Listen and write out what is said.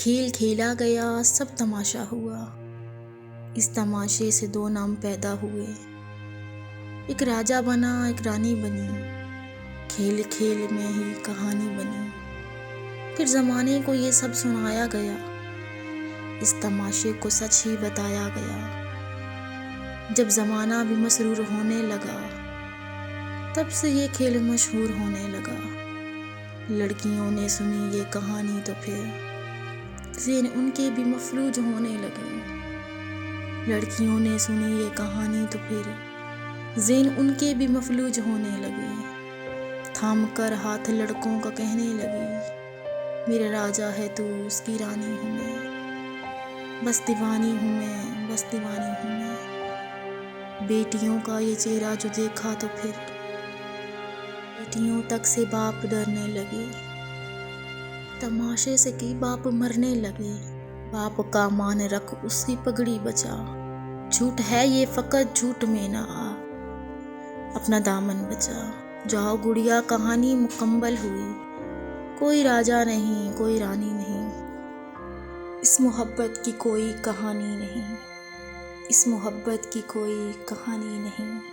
खेल खेला गया, सब तमाशा हुआ। इस तमाशे से दो नाम पैदा हुए। एक राजा बना, एक रानी बनी। खेल खेल में ही कहानी बनी। फिर जमाने को ये सब सुनाया गया। इस तमाशे को सच ही बताया गया। जब जमाना भी मसरूर होने लगा, तब से ये खेल मशहूर होने लगा। लड़कियों ने सुनी ये कहानी तो फिर ज़ेन उनके भी मफलूज होने लगे। लड़कियों ने सुनी ये कहानी तो फिर ज़ेन उनके भी मफलूज होने लगे। थाम कर हाथ लड़कों का कहने लगी, मेरा राजा है तू, उसकी रानी हूँ मैं, बस दीवानी हूँ मैं, बस दीवानी हूँ मैं। बेटियों का ये चेहरा जो देखा तो फिर बेटियों तक से बाप डरने लगे। तमाशे से कि बाप मरने लगे। बाप का मान रख, उसकी पगड़ी बचा। झूठ है ये फकत झूठ में ना आ, अपना दामन बचा। जाओ गुड़िया, कहानी मुकम्मल हुई। कोई राजा नहीं, कोई रानी नहीं, इस मोहब्बत की कोई कहानी नहीं, इस मोहब्बत की कोई कहानी नहीं।